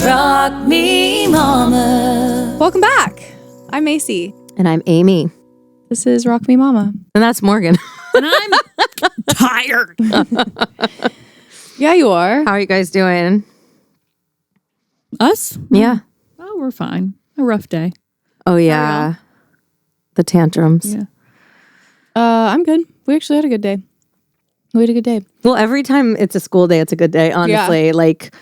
Rock me, mama. Welcome back. I'm Macy. And I'm Amy. This is Rock Me Mama. And that's Morgan. And I'm tired. Yeah, you are. How are you guys doing? Us? Yeah. Oh, we're fine. A rough day. Oh, yeah. The tantrums. Yeah. I'm good. We actually had a good day. We had a good day. Well, every time it's a school day, it's a good day, honestly. Yeah. Like,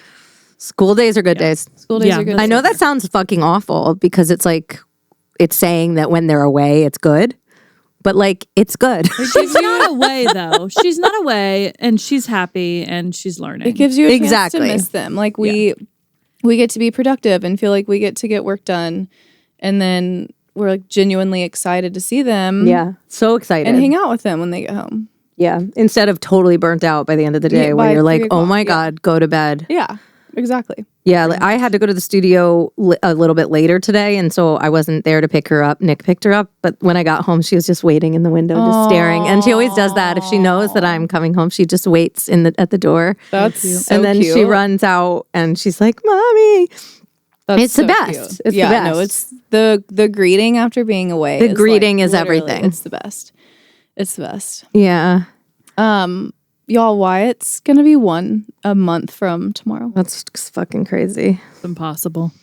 school days are good days. School days Yeah. are good. I know that sounds fucking awful because it's like, it's saying that when they're away, it's good. But like, it's good. She's not away, though. She's not away, and she's happy, and she's learning. It gives you a chance Exactly. to miss them. Like we get to be productive and feel like we get to get work done, and then we're like genuinely excited to see them. Yeah. So excited. And hang out with them when they get home. Yeah. Instead of totally burnt out by the end of the day Yeah, where by you're like, 3 oh my o'clock, God, go to bed. Yeah, exactly. Yeah, like I had to go to the studio a little bit later today, and so I wasn't there to pick her up. Nick picked her up, but when I got home, she was just waiting in the window, just staring. And she always does that. If she knows that I'm coming home, she just waits at the door. That's so and then cute. she runs out, and she's like, "Mommy." That's It's the so best. cute. It's the yeah, best. no, it's the greeting after being away. The greeting like, is literally, everything. It's the best. It's the best. Yeah, Y'all, Wyatt's gonna be a month from tomorrow. that's just fucking crazy. It's impossible.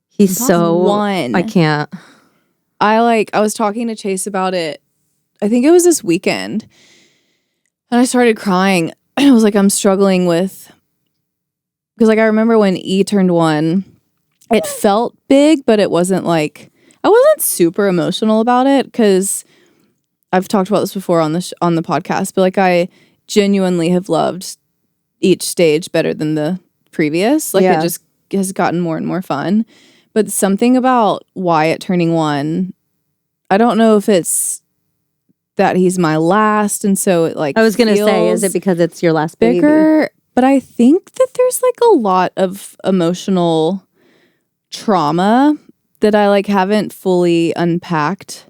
He's so One. I can't. I was talking to Chase about it. I think it was this weekend, and I started crying. I was like, I'm struggling with because like I remember when E turned 1, it felt big, but it wasn't like I wasn't super emotional about it because I've talked about this before on the on the podcast, but like I genuinely have loved each stage better than the previous. Like it just has gotten more and more fun. But something about Wyatt turning 1, I don't know if it's that he's my last, and so it like I was gonna say, is it because it's your last baby? bigger? But I think that there's like a lot of emotional trauma that I like haven't fully unpacked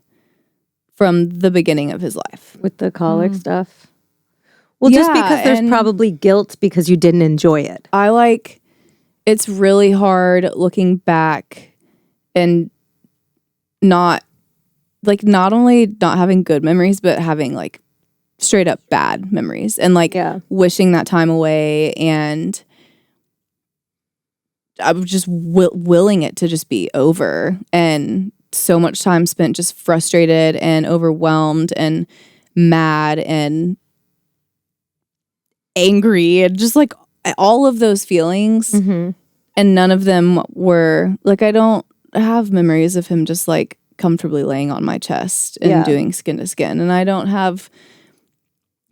from the beginning of his life. With the colic stuff? Well, just Yeah, because there's and- probably guilt because you didn't enjoy it. I like it's really hard looking back and not only not having good memories, but having like straight up bad memories and like wishing that time away. And I was just willing it to just be over, and so much time spent just frustrated and overwhelmed and mad and angry and just like all of those feelings. Mm-hmm. And none of them were like, I don't have memories of him just like comfortably laying on my chest and doing skin to skin. And I don't have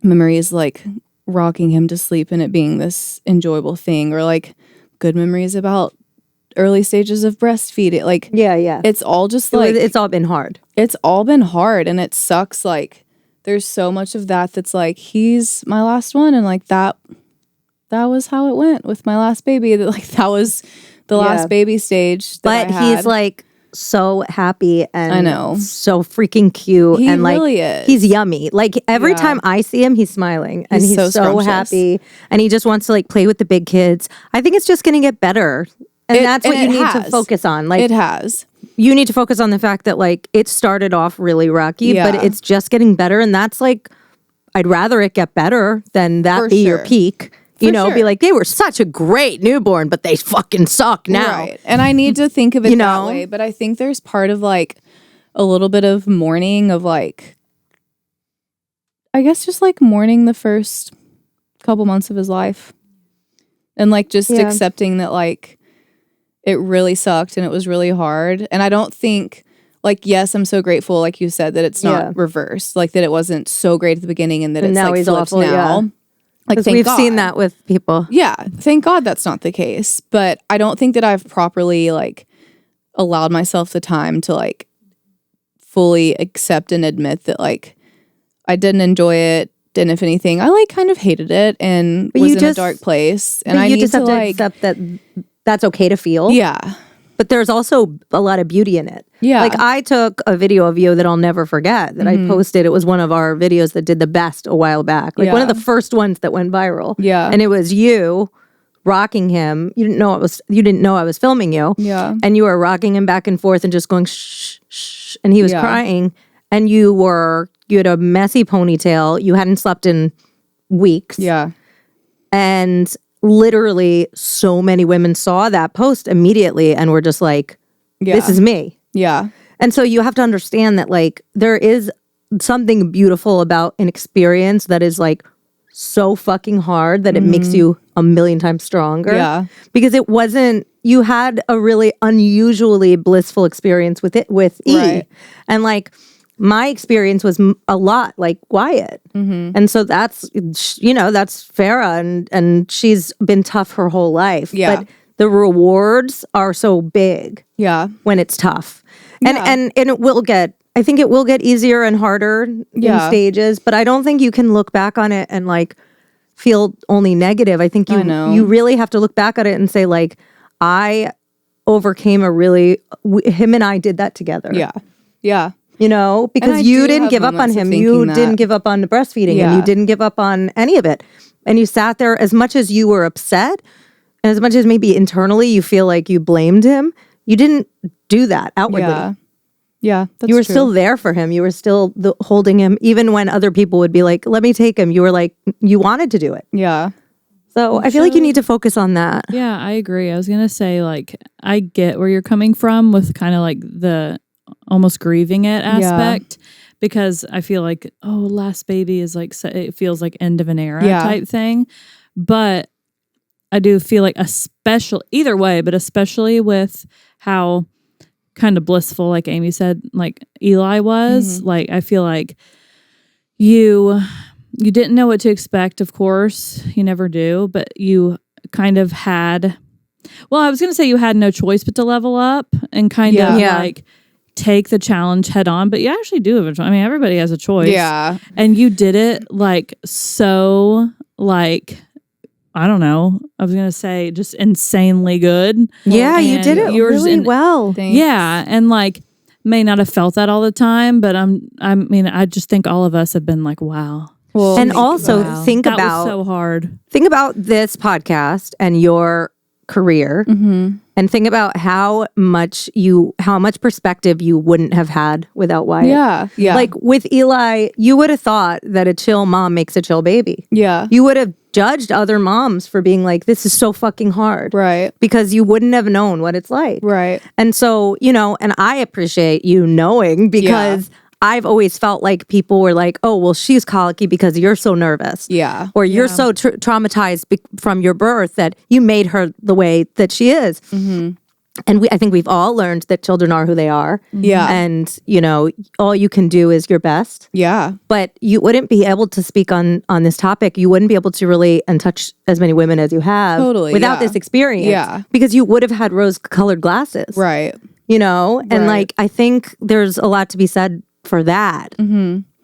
memories like rocking him to sleep and it being this enjoyable thing, or like good memories about early stages of breastfeeding. Like, it's all just like, it's all been hard. It's all been hard, and it sucks. Like, there's so much of that that's like, he's my last one, and like that was how it went with my last baby. That like that was the last baby stage. That But I had. he's like so happy and I know. so freaking cute. He and like really is. He's yummy. Like every time I see him, he's smiling and He's he's so so scrumptious. happy, and he just wants to like play with the big kids. I think it's just gonna get better. And that's what you need to focus on. Like it has. You need to focus on the fact that like it started off really rocky, but it's just getting better. And that's like, I'd rather it get better than that For be your sure. peak. You For know, sure. be like, they were such a great newborn, but they fucking suck now. Right. And I need to think of it You that know? way. But I think there's part of like a little bit of mourning of like, I guess just like mourning the first couple months of his life. And like just accepting that like it really sucked and it was really hard. And I don't think like, yes, I'm so grateful, like you said, that it's not reversed. Like that it wasn't so great at the beginning and that it's now like he's flipped awful, now. yeah. Like Because thank we've God. seen that with people. Yeah, thank God that's not the case. But I don't think that I've properly like allowed myself the time to like fully accept and admit that like I didn't enjoy it. And if anything, I like kind of hated it and was in a dark place. And I you need just to have to like accept that that's okay to feel. yeah. But there's also a lot of beauty in it. Yeah. Like I took a video of you that I'll never forget that I posted. It was one of our videos that did the best a while back. Like one of the first ones that went viral. Yeah. And it was you rocking him. You didn't know I was filming you. Yeah. And you were rocking him back and forth and just going shh, shh, and he was crying. And you had a messy ponytail. You hadn't slept in weeks. Yeah. And literally so many women saw that post immediately and were just like, this is me. Yeah. And so you have to understand that like there is something beautiful about an experience that is like so fucking hard that it makes you a million times stronger. Yeah. Because you had a really unusually blissful experience with E. Right. And like my experience was a lot like Wyatt. And so that's Farrah and she's been tough her whole life. Yeah. But the rewards are so big when it's tough. And it will get, I think it will get easier and harder in stages, but I don't think you can look back on it and like feel only negative. I think you really have to look back at it and say like, I overcame him and I did that together. Yeah. Yeah. You know, because you didn't give up on him. You didn't give up on the breastfeeding and you didn't give up on any of it. And you sat there as much as you were upset and as much as maybe internally you feel like you blamed him. You didn't do that outwardly. Yeah. Yeah. That's you were true. still there for him. You were still holding him. Even when other people would be like, let me take him. You were like, you wanted to do it. Yeah. So I feel like you need to focus on that. Yeah, I agree. I was going to say, like, I get where you're coming from with kind of like the almost grieving it aspect because I feel like, last baby is like, it feels like end of an era type thing. But I do feel like either way, but especially with how kind of blissful, like Amy said, like Eli was, like, I feel like you didn't know what to expect, of course. You never do, but you kind of had, I was going to say you had no choice but to level up and kind of like take the challenge head on, but you actually do have a choice. I mean, everybody has a choice. Yeah. And you did it like so like, I don't know. I was going to say just insanely good. Yeah, you did it really well. Thanks. Yeah. And like, may not have felt that all the time, but I just think all of us have been like, wow. Well, and also think that about was so hard. Think about this podcast and your career, and think about how much perspective you wouldn't have had without Wyatt. Yeah, yeah. Like with Eli, you would have thought that a chill mom makes a chill baby. Yeah, you would have judged other moms for being like, this is so fucking hard, right? Because you wouldn't have known what it's like, right? And so and I appreciate you knowing because. Yeah. I've always felt like people were like, oh, well, she's colicky because you're so nervous. Yeah. Or you're so traumatized from your birth that you made her the way that she is. Mm-hmm. And I think we've all learned that children are who they are. Yeah. And, all you can do is your best. Yeah. But you wouldn't be able to speak on this topic. You wouldn't be able to relate and touch as many women as you have without this experience. Yeah. Because you would have had rose-colored glasses. Right. And like, I think there's a lot to be said for that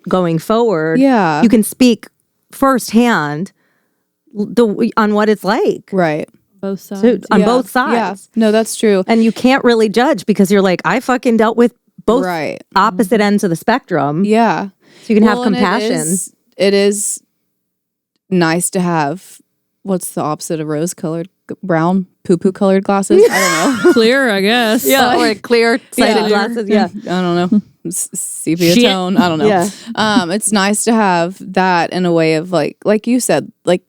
going forward. Yeah. You can speak firsthand on what it's like. Right. Both sides. On both sides. Yeah. No, that's true. And you can't really judge because you're like, I fucking dealt with both opposite ends of the spectrum. Yeah. So you can have compassion. It is nice to have, what's the opposite of rose-colored? Brown poo-poo colored glasses? I don't know. Clear, I guess. Yeah, or clear-sighted glasses. Yeah. I don't know. Sepia tone. I don't know. Yeah. It's nice to have that in a way of like you said, like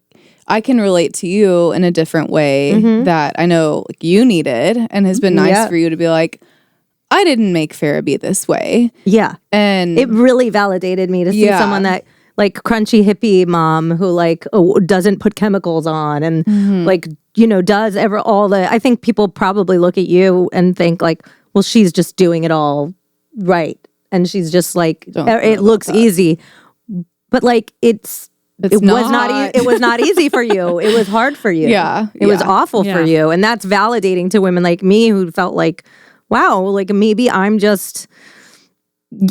I can relate to you in a different way that I know like you needed and has been nice for you to be like, I didn't make Farrah be this way. Yeah. And it really validated me to see someone that like crunchy hippie mom who like doesn't put chemicals on and like, does I think people probably look at you and think like, well, she's just doing it all right. And she's just like, it looks easy. But like, it was not easy for you. It was hard for you. Yeah. It was awful for you. And that's validating to women like me who felt like, wow, like maybe I'm just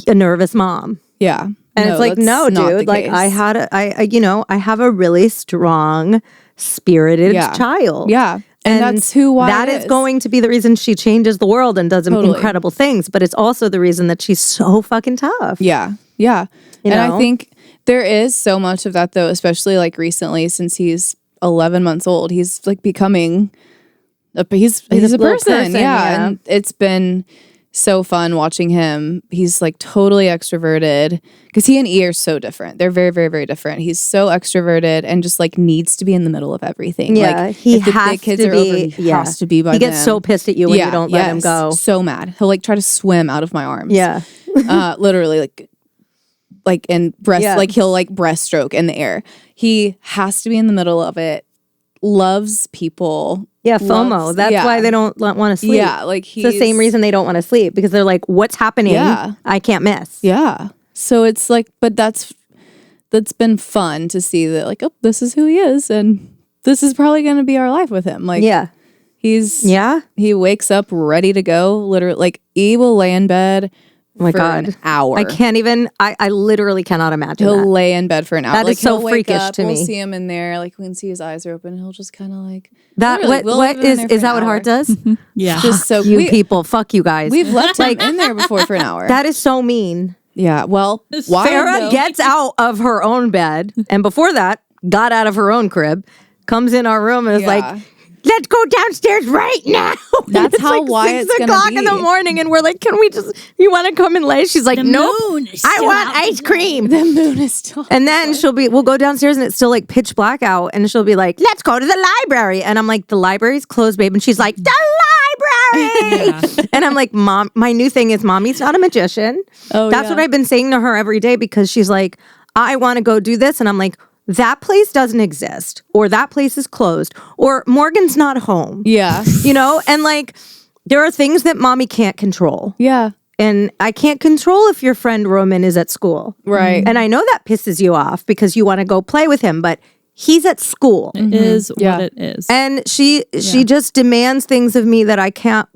a nervous mom. Yeah. And it's like, no, dude, like I have a really strong, spirited child. Yeah. And that's who Wyatt is going to be the reason she changes the world and does incredible things. But it's also the reason that she's so fucking tough. Yeah. Yeah. I think there is so much of that though, especially like recently since he's 11 months old. He's like becoming he's a little person. Yeah. And it's been so fun watching him. He's like totally extroverted because he and E are so different. They're very, very, very different. He's so extroverted and just like needs to be in the middle of everything. Yeah, like, he if the has big kids to are be. over, he has to be by He gets them. so pissed at you when you don't let him go. So mad. He'll like try to swim out of my arms. Yeah, Literally like and breast Yeah. like he'll like breaststroke in the air. He has to be in the middle of it. Loves people. yeah. FOMO. Loves- That's yeah. why they don't want to sleep. Yeah, like he's It's the same reason they don't want to sleep because they're like, what's happening? Yeah. I can't miss. Yeah. So it's like, but that's been fun to see that like, oh, this is who he is, and this is probably going to be our life with him. Like, Yeah. he wakes up ready to go. Literally, like E will lay in bed. Oh my for God. an hour. I can't even, I literally cannot imagine He'll that. lay in bed for an hour. That like, is so he'll wake freakish up, to we'll me. see him in there. Like we can see his eyes are open. And he'll just kind of like That literally, we'll what leave him in there for is that an what hour. heart does? Yeah. Just so You people, fuck you guys. we've left him in there before for an hour. That is so mean. Yeah. Well, why Farrah gets out of her own bed, and before that, got out of her own crib, comes in our room and is like, let's go downstairs right now. That's It's how like Wyatt's 6 gonna o'clock in the be. morning, and we're like, can we just, you want to come and lay? She's like, nope, moon is I still want out ice cream. the moon is still. And then we'll go downstairs and it's still like pitch black out. And she'll be like, let's go to the library. And I'm like, the library's closed, babe. And she's like, the library. And I'm like, Mom, my new thing is mommy's not a magician. That's what I've been saying to her every day because she's like, I want to go do this. And I'm like, that place doesn't exist, or that place is closed, or Morgan's not home. Yeah. You know? And like, there are things that mommy can't control. Yeah. And I can't control if your friend Roman is at school. Right. And I know that pisses you off because you want to go play with him, but he's at school. It is Yeah. what it is. And she just demands things of me that I can't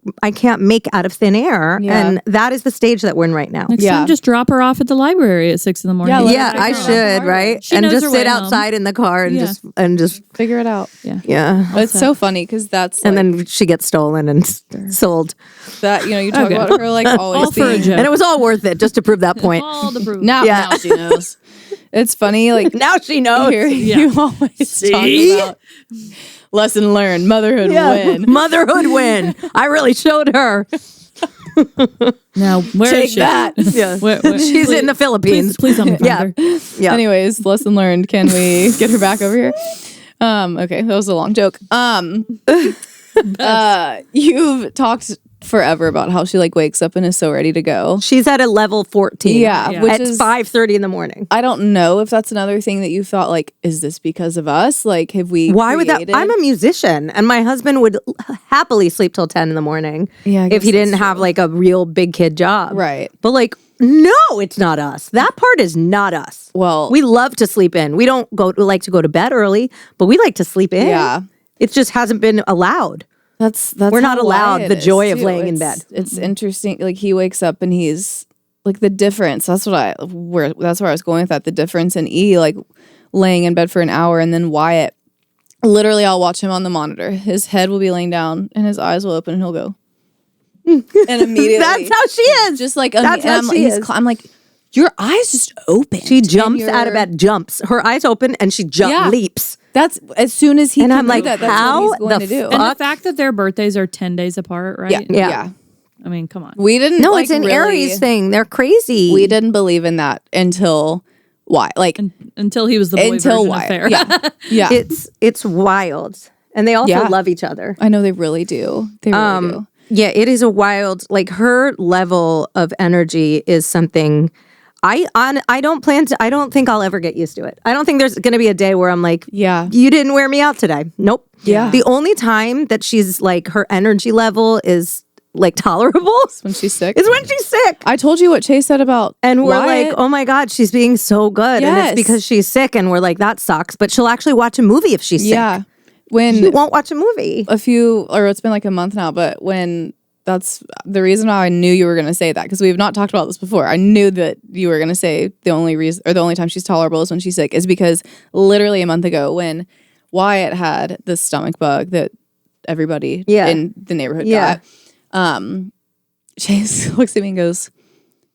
make out of thin air. Yeah. And that is the stage that we're in right now. Next time, just drop her off at the library at 6 a.m. Yeah, let Yeah, her I figure it out. should, right? She And knows just her sit way home. outside in the car and Yeah. just Figure it out. yeah. It's so funny because that's And like, then she gets stolen and sold. that you talk Okay. about her like always All for a being joke. And it was all worth it just to prove that point. All the proof. now she knows. It's funny like Now she knows. here you always talk about lesson learned, motherhood win. Motherhood win. I really showed her. Now, where Take is she? that. Yeah. She's in the Philippines. Please tell me. Yeah. Yeah. Anyways, lesson learned. Can we get her back over here? Okay, that was a long joke. You've talked forever about how she like wakes up and is so ready to go. She's at a level 14. Yeah, which At is 5:30 in the morning. I don't know if that's another thing that you thought like, is this because of us? Like, have we? Why would that? created- I'm a musician, and my husband would happily sleep till 10 in the morning. Yeah, I if guess he didn't that's have true. like a real big kid job, Right. But like, no, it's not us. That part is not us. Well, We love to sleep in. We don't like to go to bed early, but we like to sleep in. Yeah. It just hasn't been allowed. That's We're not how allowed Wyatt the is, joy of too. laying in bed. It's interesting. Like he wakes up and he's like the difference. That's where I was going with that. The difference in E, like laying in bed for an hour, and then Wyatt. Literally, I'll watch him on the monitor. His head will be laying down, and his eyes will open, and he'll go. And immediately, That's how she is. just like That's how she is. I'm like, your eyes just open. She jumps out of bed, jumps. Her eyes open, and she Yeah. leaps. That's as soon as he And can I'm do like, that, that's how what he's going the to do. And the Fuck. fact that their birthdays are 10 days apart, right? Yeah. I mean, come on. We didn't. No, like, it's an really- Aries thing. They're crazy. We didn't believe in that until why? Like Until he was the boy until version why? of Fair. Yeah, yeah. It's wild. And they also Yeah. love each other. I know they really do. They really do. Yeah, it is a wild, like her level of energy is something I don't think I'll ever get used to it. I don't think there's going to be a day where I'm like, Yeah. you didn't wear me out today. Nope. Yeah. The only time that she's like, her energy level is like tolerable When she's sick. is when she's sick. I told you what Chase said about And we're Wyatt. like, oh my God, she's being so good. And Yes. it's because she's sick. And we're like, that sucks. But she'll actually watch a movie if she's yeah. sick. When She won't watch a movie. it's been like a month now, but when that's the reason why I knew you were going to say that, because we've not talked about this before. I knew that you were going to say the only reason or the only time she's tolerable is when she's sick, is because literally a month ago when Wyatt had the stomach bug that everybody in the neighborhood got, Chase looks at me and goes,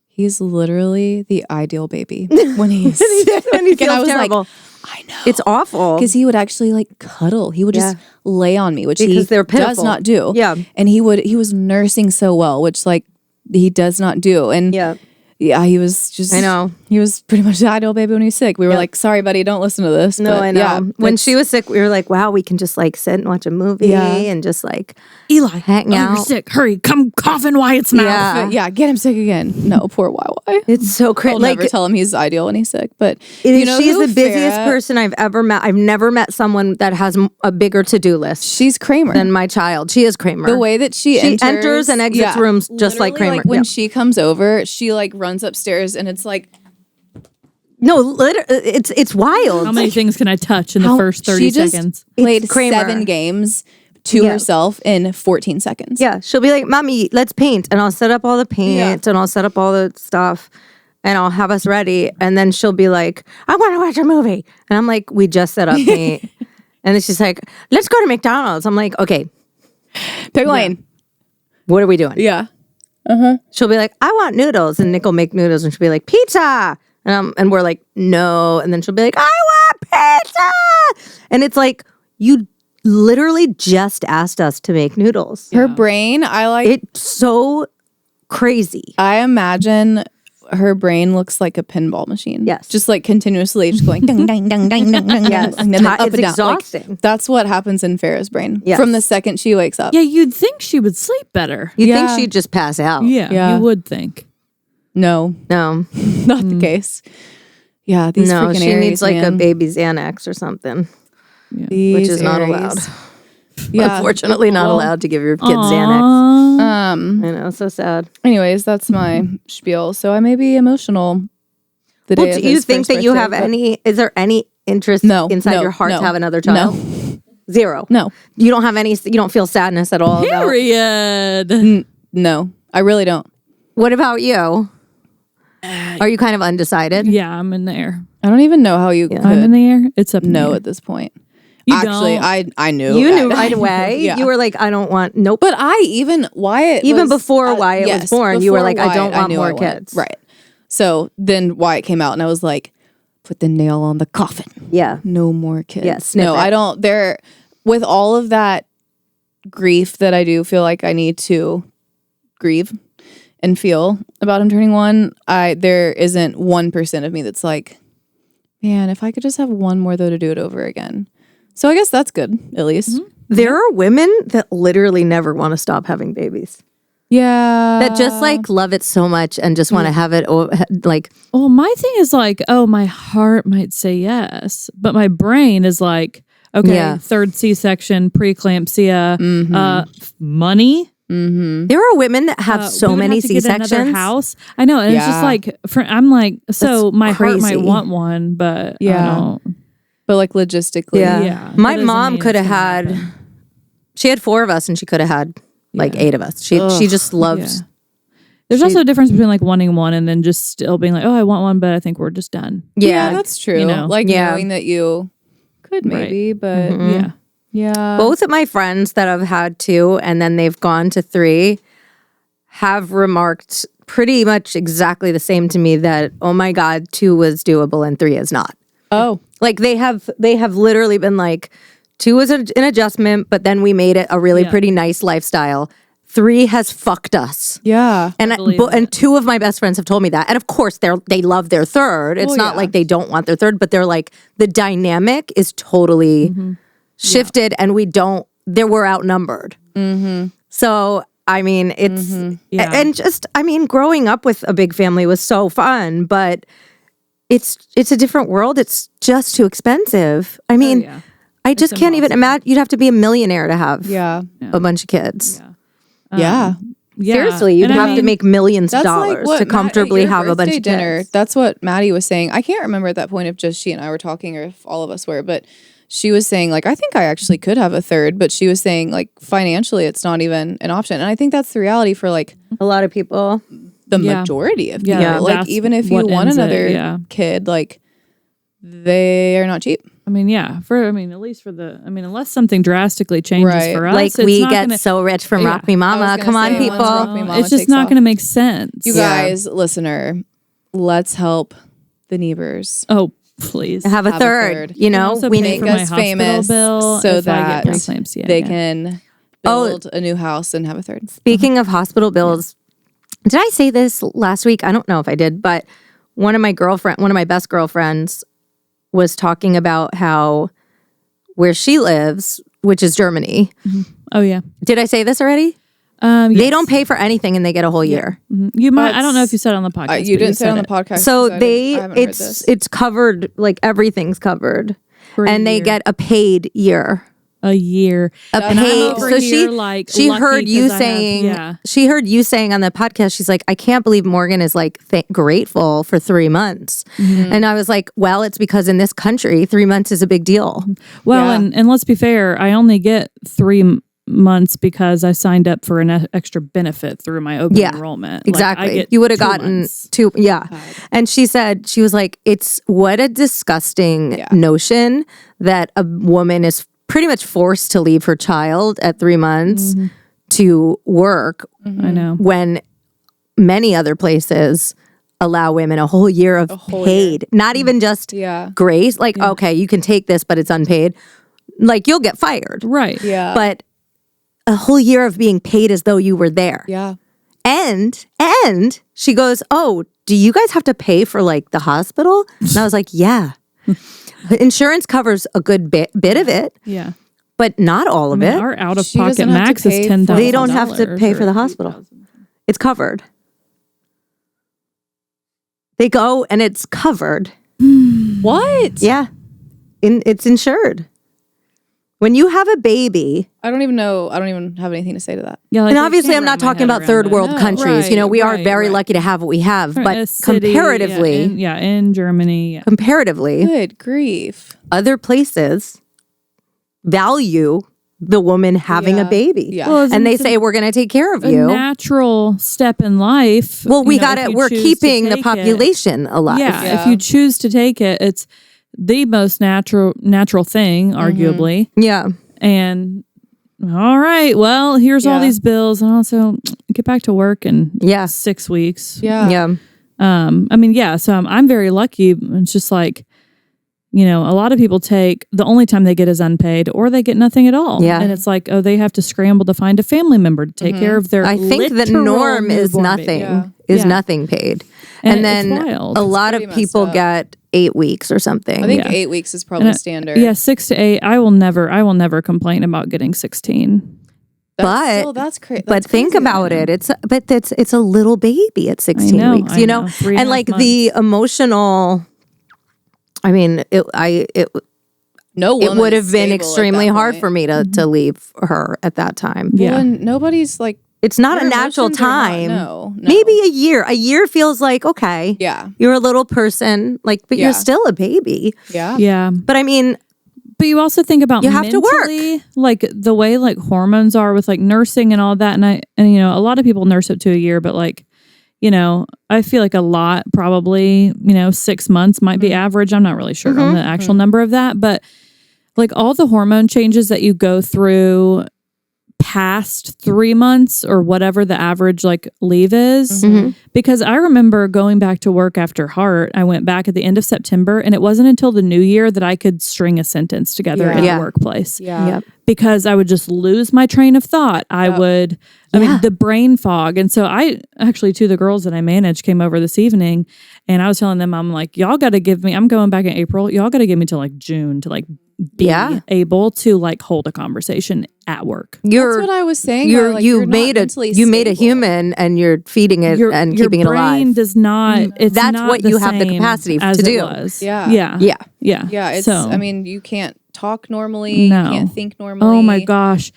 he's literally the ideal baby when he's sick. When he And I feels was terrible. like, I know. It's awful. Because he would actually like cuddle. He would just lay on me, which because they're does pitiful. not do. Yeah. And he was nursing so well, which like he does not do. And he was just, I know. He was pretty much the ideal baby when he was sick. We were like, sorry, buddy, don't listen to this. No, but I know. yeah, When she was sick, we were like, wow, we can just like sit and watch a movie and just like Eli, hang out. You're sick. Hurry, come cough in Wyatt's mouth. Yeah. yeah, get him sick again. No, poor YY. It's so crazy. I'll Like, never tell him he's ideal when he's sick. But she's who, the busiest Farrah? person I've ever met. I've never met someone that has a bigger to-do list She's Kramer. than my child. She is Kramer. The way that she enters and exits rooms just like literally, Kramer. When she comes over, she like runs upstairs and it's like No, it's wild. How many things can I touch in the first 30 she just seconds? played Kramer. 7 games to herself in 14 seconds. Yeah, she'll be like, "Mommy, let's paint," and I'll set up all the paint and I'll set up all the stuff, and I'll have us ready. And then she'll be like, "I want to watch a movie," and I'm like, "We just set up paint," and then she's like, "Let's go to McDonald's." I'm like, "Okay, Pick a lane. what are we doing?" Yeah. She'll be like, "I want noodles," and Nick will make noodles, and she'll be like, "Pizza," and we're like, "No," and then she'll be like, "I want pizza," and it's like, you literally just asked us to make noodles. Her brain, It's so crazy. I imagine her brain looks like a pinball machine. Yes. Just like continuously just going ding, ding, ding, ding, ding, ding, Yes. and then up It's and down. exhausting. Like, that's what happens in Farrah's brain Yes. from the second she wakes up. Yeah, you'd think she would sleep better. You'd Yeah. think she'd just pass out. Yeah. You would think. No, No, not the case. Yeah, these no, freaking she Aries, needs like a man. baby Xanax or something, These which is not Aries. allowed. Yeah. Unfortunately, not allowed to give your kids Xanax. Aw. I know, so sad. Anyways, that's my spiel. So I may be emotional. The day Well, of do you his think first that you birthday, have but any? Is there any interest inside your heart to have another child? Zero. No. You don't have any. You don't feel sadness at all. about- Period. No, I really don't. What about you? Are you kind of undecided? Yeah, I'm in the air. I don't even know how you I'm in could the air. It's up in the know air. at this point. You Actually, don't. I knew. You knew right away. Yeah. You were like, I don't want. Nope. But Wyatt Even was, before Wyatt was born, you were before like, I don't Wyatt, want knew more I wanted- kids. Right. So then Wyatt came out and I was like, put the nail on the coffin. Yeah. No more kids. Yeah, snip no, it. I don't. With all of that grief that I do feel like I need to grieve and feel about him turning 1, there isn't 1% of me that's like, man, if I could just have one more though to do it over again. So I guess that's good, at least. There are women that literally never want to stop having babies. Yeah. That just like love it so much and just want to have it like Well, my thing is like, oh, my heart might say yes, but my brain is like, okay, Yeah. 3rd C-section, preeclampsia, money. there are women that have We so would many have to get another C-sections. house. I know, and it's just Yeah. like, I'm like, so my heart crazy. might want one, but Yeah. I don't. But like logistically. Yeah. Yeah, My that doesn't mom mean could have it's gonna had happen. she had 4 of us and she could have had like 8 of us. She just loves Yeah. There's also a difference between like wanting one and then just still being like, oh, I want one, but I think we're just done. Yeah, that's true. You know? Like Yeah. knowing that you could maybe, but Yeah. yeah. Both of my friends that have had 2 and then they've gone to 3 have remarked pretty much exactly the same to me that, oh my God, 2 was doable and 3 is not. Oh. Like they have literally been like, 2 was an adjustment, but then we made it a really pretty nice lifestyle. 3 has fucked us. Yeah. And and 2 of my best friends have told me that. And of course they love their 3rd. It's not like they don't want their 3rd, but they're like the dynamic is totally shifted and we're outnumbered. So I mean, it's and just I mean, growing up with a big family was so fun, but it's a different world. It's just too expensive. I mean, I just can't even imagine. You'd have to be a millionaire to have a bunch of kids. Yeah. Yeah. Seriously, you'd And I have to mean, make millions of That's like dollars what to comfortably Matt, at your have a bunch birthday of dinner. kids. That's what Maddie was saying. I can't remember at that point if just she and I were talking or if all of us were, but she was saying like, I think I actually could have a 3rd, but she was saying like financially it's not even an option. And I think that's the reality for like A lot of people. the majority of people. Yeah, Like that's even if you what want ends it, another kid, like they are not cheap. I mean, at least unless something drastically changes Right. for us, Like it's we not get gonna, so rich from Rock Me I Mama. was Come gonna on, say, people. once Rock Me Mama it's just takes not off. going to make sense. You guys, listener, let's help the Nevers. Oh, Please. Have a third. You know, also we pay need for Make my us hospital famous bill so if I that get preeclampsia. they can build a new house and have a third. Speaking of hospital bills, did I say this last week? I don't know if I did, but one of my best girlfriends was talking about how where she lives, which is Germany. Oh yeah. Did I say this already? Yes. They don't pay for anything and they get a whole year. You might. I don't know if you said it on the podcast. You but didn't say it on the it. podcast. So I haven't heard this. it's covered, like everything's covered. For a And they year. get a paid year. A year. A And I'm paid. over So here, like, she lucky heard you 'cause I have- saying yeah. she heard you saying on the podcast, she's like, I can't believe Morgan is like grateful for 3 months. And I was like, well, it's because in this country 3 months is a big deal. Well, Yeah. and let's be fair. I only get 3 months because I signed up for an extra benefit through my open enrollment. Exactly. Like, I get you would have 2 gotten months. 2. Yeah. And she said, she was like, it's what a disgusting notion that a woman is pretty much forced to leave her child at 3 months to work I know. when many other places allow women a whole year of paid, not even just grace. Like, okay, you can take this, but it's unpaid. Like, you'll get fired. Right. Yeah. But a whole year of being paid as though you were there. Yeah. And she goes, oh, do you guys have to pay for like the hospital? And I was like, yeah. Insurance covers a good bit of it, Yeah. but not all of it. Our out of She pocket doesn't have to max pay is for- $10,000. They don't have to pay for the hospital. It's covered. They go and it's covered. What? Yeah. It's insured. When you have a baby, I don't even know. I don't even have anything to say to that. Yeah, like, and I obviously can't I'm not wrap my talking head about around third it. world No. countries. You know, we are Right, very right. lucky to have what we have, Right, but a city, comparatively, in Germany. comparatively, Good grief. other places value the woman having a baby. Yeah. Well, And they it's say, we're going to take care of a you. natural step in life. Well, we you know, got if it. you We're choose to keeping the take it. population alive. Yeah, if you choose to take it, it's the most natural thing, arguably. Yeah. And all right, well, here's all these bills, and also get back to work in 6 weeks. Yeah. Yeah. I mean, yeah. So I'm very lucky. It's just like, you know, a lot of people take the only time they get is unpaid, or they get nothing at all. Yeah. And it's like, oh, they have to scramble to find a family member to take care of their. I think the literal norm is newborn nothing. baby. Is Yeah. nothing paid. And And then it's wild. a lot of pretty messed people up. get 8 weeks or something. I think Yeah. 8 weeks is probably standard. Yeah, 6 to 8. I will never complain about getting 16. That's crazy. But think about it. It's a little baby at 16 know, weeks, I you know? know. 3.5 And like the emotional, I mean, it would have been extremely hard for me to leave her at that time. Yeah. And nobody's like, It's not a Your natural emotions are not- time. no. Maybe a year. A year feels like, okay, yeah. you're a little person, like, but Yeah. you're still a baby. Yeah. Yeah. But I mean, But you also think about You have to work. mentally, like the way like hormones are with like nursing and all that. And you know, a lot of people nurse up to a year, but like, you know, I feel like a lot probably, you know, 6 months might be average. I'm not really sure on the actual number of that, but like all the hormone changes that you go through past 3 months or whatever the average like leave is. Because I remember going back to work after Heart. I went back at the end of September, and it wasn't until the new year that I could string a sentence together in Yeah. the workplace. Yeah. Yep. Because I would just lose my train of thought. I mean, the brain fog. And so I actually, two of the girls that I manage came over this evening, and I was telling them, I'm like, y'all got to give me, I'm going back in April. Y'all got to give me till like June to like be able to like hold a conversation at work. That's what I was saying. you made a human and you're feeding it and keeping it Your brain alive. does not, it's That's not what the you have the same capacity as to it do. was. Yeah. Yeah. Yeah. Yeah. Yeah. It's, So- I mean, you can't talk normally. No. You can't think normally. Oh my gosh.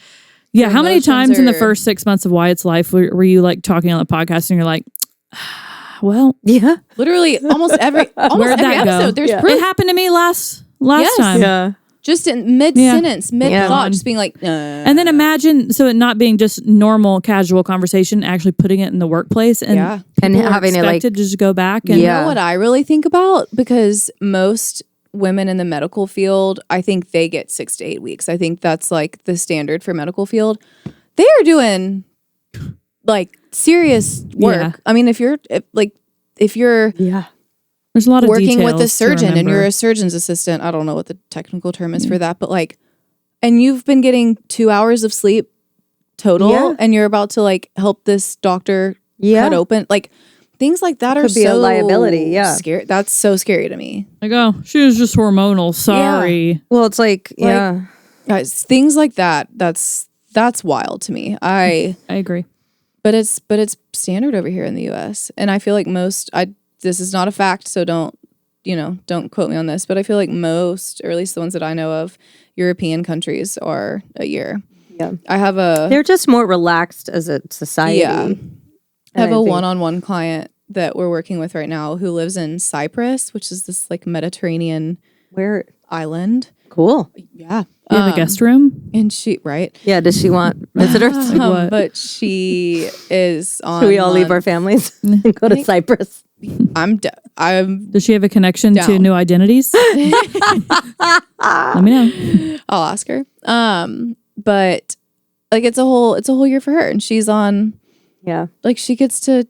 Yeah. Your How many emotions times in the are- first 6 months of Wyatt's life were you like talking on the podcast and you're like, well, Yeah. Literally almost every where'd that episode. go? There's It proof. happened to me last Yes. time. Yeah. Just in mid sentence, mid thought, just being like, And then imagine, so it not being just normal, casual conversation, actually putting it in the workplace and Yeah. And people are having it, like- expected to just go back and you know what I really think about? Because most women in the medical field, I think they get 6 to 8 weeks. I think that's like the standard for medical field. They are doing like serious work. Yeah. I mean, if you're Yeah. There's a lot of working with a details to surgeon and remember. you're a surgeon's assistant. I don't know what the technical term is for that, but like, and you've been getting 2 hours of sleep total, Yeah. and you're about to like help this doctor cut open, like things like that are Could be a so liability, yeah. scary. That's so scary to me. Like, oh, she was just hormonal. Sorry. Well, it's like, yeah. Guys, things like that. That's wild to me. I agree. But it's standard over here in the U.S. And I feel like this is not a fact, so don't quote me on this. But I feel like most, or at least the ones that I know of, European countries are a year. Yeah. They're just more relaxed as a society. Yeah. I have a one-on-one client that we're working with right now who lives in Cyprus, which is this like Mediterranean island. Cool. Yeah. You have a guest room? And she, right? Yeah. Does she want visitors? What? But she is on. Should we all leave our families and go to Cyprus? I'm Does she have a connection to New Identities? Let me know. I'll ask her. But like it's a whole year for her, and she's on. Yeah. Like she gets to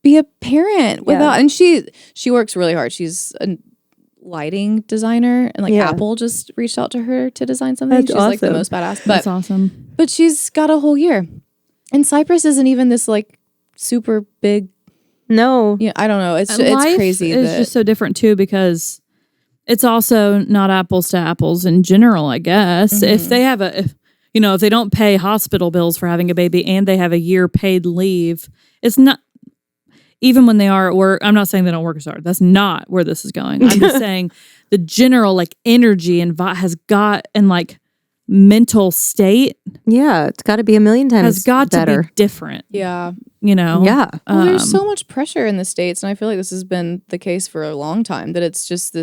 be a parent without, and she works really hard. She's a lighting designer, and like Apple just reached out to her to design something. That's she's awesome. like the most badass. But, That's awesome. But she's got a whole year, and Cyprus isn't even this like super big. No. Yeah, I don't know. It's Life crazy. It's just so different too, because it's also not apples to apples in general, I guess. If they have if they don't pay hospital bills for having a baby and they have a year paid leave, it's not, even when they are at work, I'm not saying they don't work as hard. That's not where this is going. I'm just saying the general like energy and like mental state. Yeah. It's got to be a million times has got better. to be different. Yeah. Yeah. Well, there's so much pressure in the States, and I feel like this has been the case for a long time, that it's just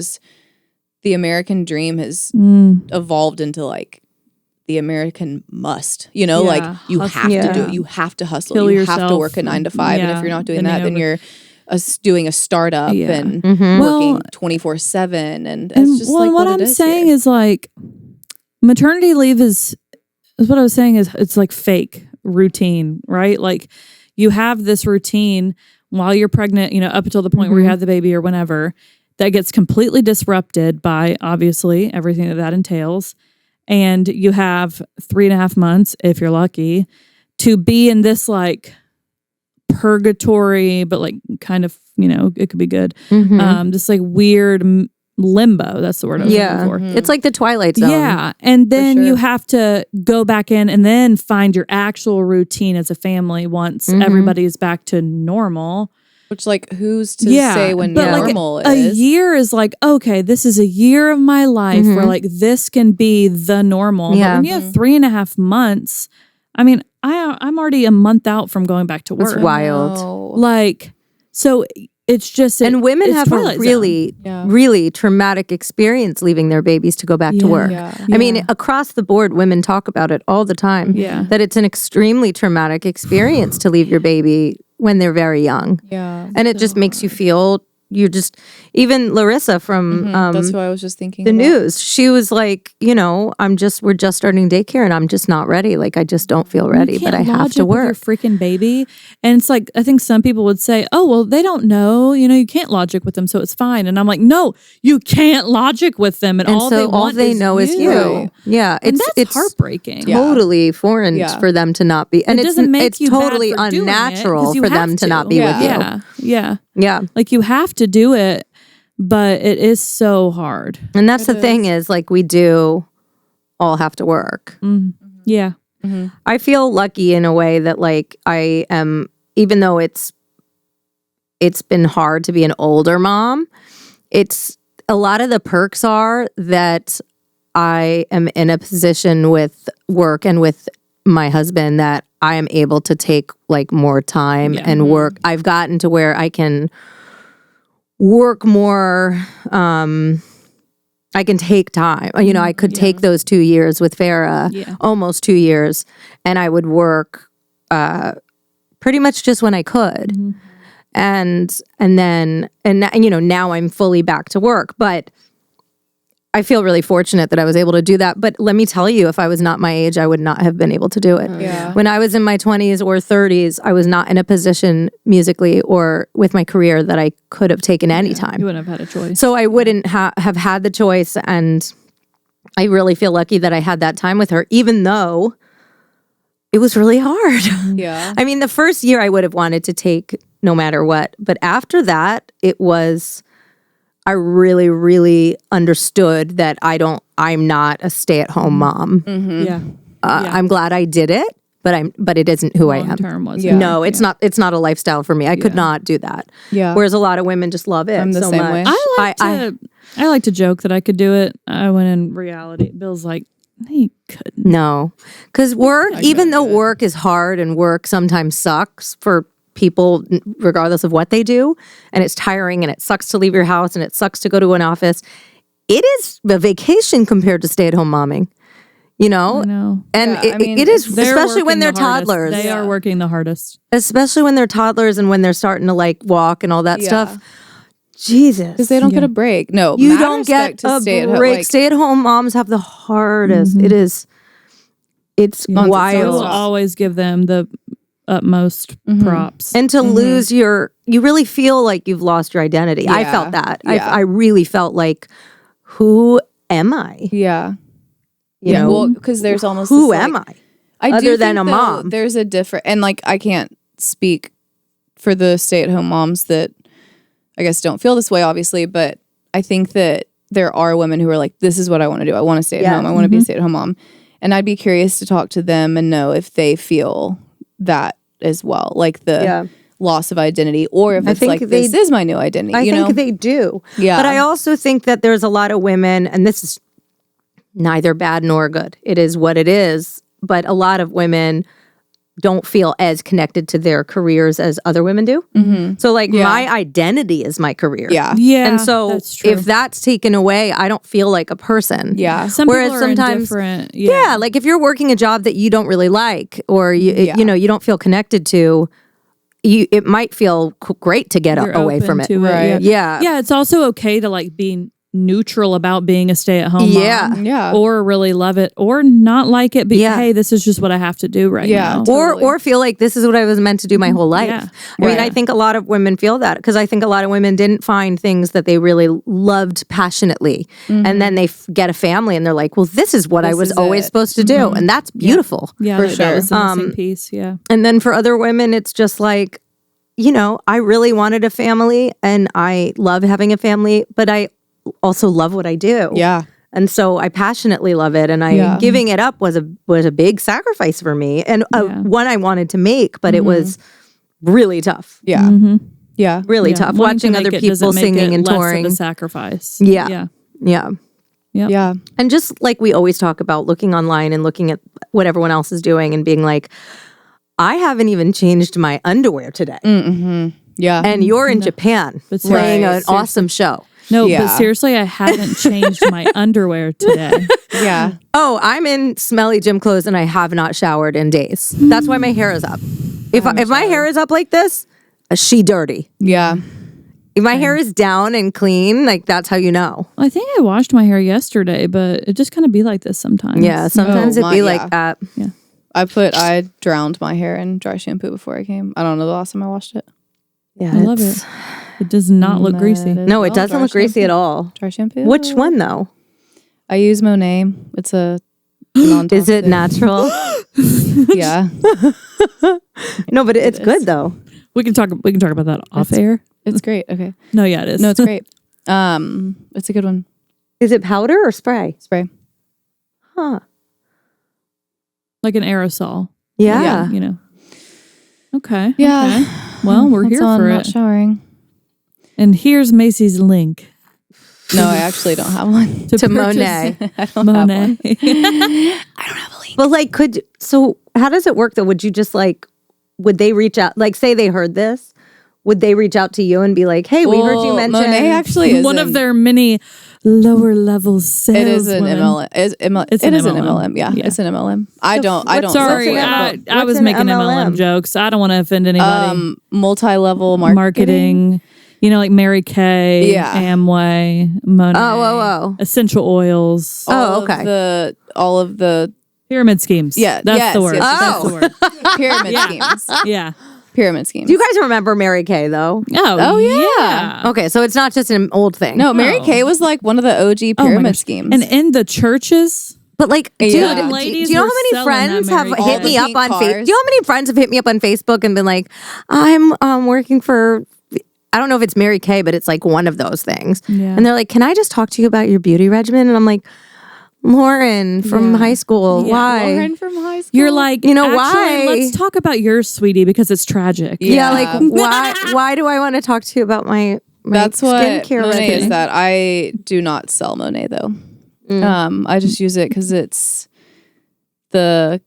the American dream has evolved into like the American must, like you have to do it. You have to hustle. Kill you yourself. have to work a 9 to 5. And if you're not doing that, then you're doing a startup and Mm-hmm. working 24/7. And it's just like what it I'm is saying here. is like maternity leave is what I was saying is it's like fake routine, right? Like you have this routine while you're pregnant, up until the point where you have the baby or whenever, that gets completely disrupted by obviously everything that able and you have 3.5 months, if you're lucky, to be in this like purgatory, but like kind of, it could be good. This like weird limbo. That's the word I was looking for. It's like the Twilight Zone. Yeah. And then you have to go back in and then find your actual routine as a family once everybody's back to normal. Which like who's to say when normal like, is? A year is like, okay, this is a year of my life where like this can be the normal. Yeah. But when you have 3.5 months, I mean, I'm already a month out from going back to work. It's wild. No. Like, so it's just And women have a Twilight really, really traumatic experience leaving their babies to go back to work. Yeah. I mean, across the board, women talk about it all the time. Yeah. That it's an extremely traumatic experience to leave your baby when they're very young. Yeah. And it just makes you feel, even Larissa from that's who I was just thinking the about. news, she was like, we're just starting daycare and I'm just not ready. Like, I just don't feel ready, but I have to work. With your freaking baby. And it's like, I think some people would say, oh, well, they don't know, you can't logic with them, so it's fine. And I'm like, no, you can't logic with them. And all they know is you. Yeah. And that's heartbreaking. Totally foreign for them to not be. And it doesn't make it's you totally bad for doing it, 'cause unnatural you for have them to not be with you. Yeah. Yeah. Yeah. Like you have to do it, but it is so hard. And that's the thing is like we do all have to work. Yeah. I feel lucky in a way that like I am, even though it's been hard to be an older mom, it's a lot of the perks are that I am in a position with work and with my husband that I am able to take like more time and work. I've gotten to where I can work more. I can take time. I could take those 2 years with Farah, almost 2 years, and I would work pretty much just when I could. And now I'm fully back to work. But I feel really fortunate that I was able to do that. But let me tell you, if I was not my age, I would not have been able to do it. Yeah. When I was in my 20s or 30s, I was not in a position musically or with my career that I could have taken any time. You wouldn't have had a choice. So I wouldn't have had the choice. And I really feel lucky that I had that time with her, even though it was really hard. Yeah. I mean, the first year I would have wanted to take no matter what. But after that, I really, really understood that I'm not a stay-at-home mom. Yeah. I'm glad I did it, but it isn't who I am. Long-term was Yeah. No, it's not a lifestyle for me. I could not do that. Yeah. Whereas a lot of women just love it I'm the so same much. way. I like to joke that I could do it. When in reality, Bill's like, he couldn't. No, because even though work is hard and work sometimes sucks for people, regardless of what they do, and it's tiring and it sucks to leave your house and it sucks to go to an office, it is a vacation compared to stay-at-home momming. You know? I know. And Yeah, it is, They're especially when working they're the hardest. toddlers. They are working the hardest. Especially when they're toddlers and when they're starting to like walk and all that Yeah. stuff. Jesus. Because they don't get a break. No, You mad don't get respect to a stay at home. break. Like, Stay-at-home moms have the hardest. It's I will wild. always give them the utmost props. And to lose you really feel like you've lost your identity. I Yeah. felt that. Yeah. I really felt like, who am I? yeah. You Yeah. know, Well, because there's almost who this, am like, I? I do other think, than a though, mom? There's a different, and like I can't speak for the stay-at-home moms that I guess don't feel this way, obviously, but I think that there are women who are like, this is what I want to do. I want to stay at home. I want to be a stay-at-home mom. And I'd be curious to talk to them and know if they feel that as well, like the loss of identity, or if it's think like, this is my new identity. I you think know? they do. Yeah. But I also think that there's a lot of women, and this is neither bad nor good. It is what it is. But a lot of women don't feel as connected to their careers as other women do. So like my identity is my career. Yeah. Yeah, And so that's true. if that's taken away, I don't feel like a person. Yeah. Some Whereas people are sometimes- indifferent. Yeah, like if you're working a job that you don't really like or you know, you don't feel connected to, it might feel great to get You're away open from it. to Right. Yeah. Yeah, it's also okay to like be neutral about being a stay-at-home Yeah. mom. Yeah. Or really love it or not like it, but hey, this is just what I have to do right Yeah. now. Totally. Or feel like this is what I was meant to do my whole life. Yeah. I mean, I think a lot of women feel that because I think a lot of women didn't find things that they really loved passionately. And then they get a family and they're like, well, this is what I This was is always it. supposed to do. And that's beautiful. Yeah, For that was the sure. missing piece. Yeah. And then for other women, it's just like, you know, I really wanted a family and I love having a family, but I also love what I do. Yeah. And so I passionately love it. And giving it up was a big sacrifice for me and one I wanted to make, but it was really tough. Yeah. Yeah. Really Yeah. tough. Wanting Watching to other make it doesn't people make singing it and less of touring. a sacrifice. Yeah. Yeah. Yeah. Yep. Yeah. And just like we always talk about looking online and looking at what everyone else is doing and being like, I haven't even changed my underwear today. Yeah. And you're in Japan But playing right. an awesome show. No, Yeah. but seriously, I haven't changed my underwear today. yeah. Oh, I'm in smelly gym clothes and I have not showered in days. That's why my hair is up. If my hair is up like this, she dirty. Yeah. If my hair is down and clean, like that's how you know. I think I washed my hair yesterday, but it just kind of be like this sometimes. Yeah, sometimes it'd be like that. I drowned my hair in dry shampoo before I came. I don't know the last time I washed it. Yeah, I love it. It does not look greasy. No, it doesn't look greasy at all. Dry shampoo. Which one though? I use Mourning. It's a Is it natural? Yeah. No, but it's good though. We can talk about that off air. It's great. Okay. No, yeah, it is. No, it's great. It's a good one. Is it powder or spray? Spray. Huh. like an aerosol. Yeah. You know. Okay. Yeah. Okay. Well, we're here all for I'm not it. showering. And here's Macy's link No, I actually don't have one. to To purchase Monet. I don't have one. Monet. But like, so how does it work though? Would you just like, would they reach out? Like, say they heard this, would they reach out to you and be like, "Hey, we heard you Well, mention Monet actually is One of their many lower level sales. It is an MLM. It's It an is an MLM. MLM. Yeah, Yeah. it's an MLM. I don't. Sorry, What's an I MLM? was What's an making MLM? MLM jokes. I don't want to offend anybody. Multi-level Marketing. You know, like Mary Kay, Yeah. Amway, Monet, Oh. essential oils, okay. All of the pyramid schemes. Yeah, that's yes, the word. yes, That's the word. pyramid schemes. Yeah. Pyramid schemes. Do you guys remember Mary Kay though? Oh yeah. Okay, so it's not just an old thing. No, Mary Kay was like one of the OG Oh my pyramid gosh. schemes. And in the churches, But like, dude, Yeah. do Ladies you know were how many selling friends that have Mary hit Kay. me All up the on pink Facebook? cars. Do you know how many friends have hit me up on Facebook and been like, I'm working for, I don't know if it's Mary Kay, but it's like one of those things. Yeah. And they're like, can I just talk to you about your beauty regimen? And I'm like, Lauren from high school, Yeah. why? Lauren from high school. you're like, You know, actually, why? let's talk about yours, sweetie, because it's tragic. Yeah, Yeah. like why do I want to talk to you about my That's what skincare Monet regimen? is. That I do not sell Monet though. I just use it because it's the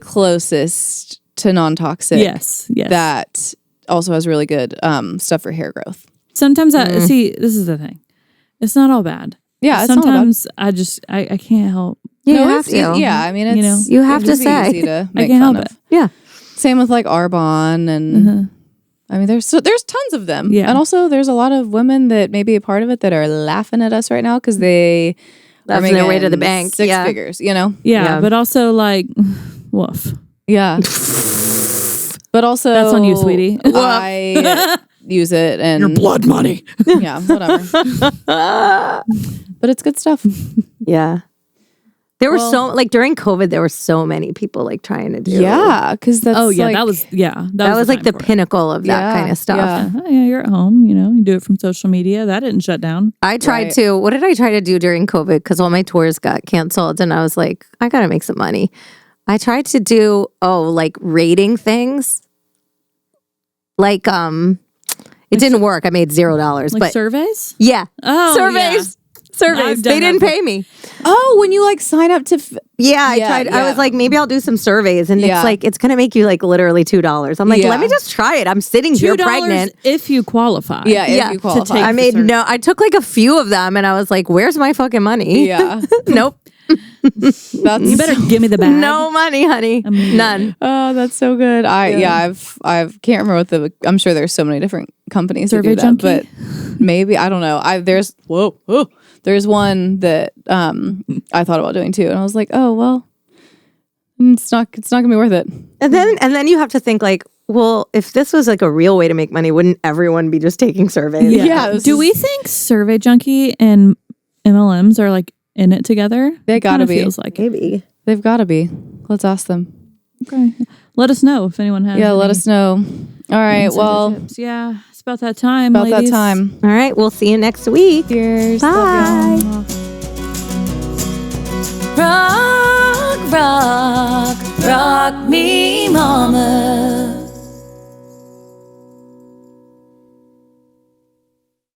closest to non-toxic. Yes. That also has really good stuff for hair growth. Sometimes I see. This is the thing. It's not all bad. Yeah, it's not sometimes I can't help. Yeah, No, you have it's- to. Yeah, I mean, it's, You know, you have it to can be say. easy to I make can't fun help of. it. Yeah. Same with like Arbonne and I mean, there's tons of them. Yeah. And also there's a lot of women that may be a part of it that are laughing at us right now because they are Laughing their way to the making bank. 6 Yeah. figures, you know? Yeah, but also like, woof. Yeah. But also That's on you, sweetie. I use it and Blood money. yeah, whatever. But it's good stuff. Yeah. There were so like during COVID, there were so many people like trying to do. Yeah, because that's Oh yeah, like, that was That was like the time for it. pinnacle of that Yeah, kind of stuff. yeah. Oh, yeah, you're at home. You know, you do it from social media. That didn't shut down. I tried Right. to. What did I try to do during COVID? Because all my tours got canceled, and I was like, I gotta make some money. I tried to do like rating things. Like it didn't work. I made $0, Like but surveys. yeah, Oh, surveys. Surveys. I've They done didn't that pay me. Oh, when you like sign up to Yeah, I Yeah, tried. I yeah. was like, maybe I'll do some surveys, and Yeah. it's like it's gonna make you like literally $2. I'm like, Yeah. let me just try it. I'm sitting here pregnant. if you qualify. yeah, if Yeah, you to qualify. take- I made no. I took like a few of them, and I was like, "Where's my fucking money?" Yeah. Nope, That's You better give me the bag. no money, honey, none. Oh, that's so good. I've can't remember what I'm sure there's so many different companies that Survey do that, Junkie? but maybe I don't know. There's one that I thought about doing too, and I was like, oh well, it's not gonna be worth it. And then you have to think like, well, if this was like a real way to make money, wouldn't everyone be just taking surveys? Yeah, this Do is- we think Survey Junkie and MLMs are like in it together? They gotta Kinda be. Feels like it. Maybe. They've got to be. Let's ask them. Okay. Let us know if anyone has. Yeah, let any us know. All right. insider Well, tips. Yeah, it's about that time. about that ladies. time. All right, we'll see you next week. Cheers. Bye. Rock, rock, rock me, mama.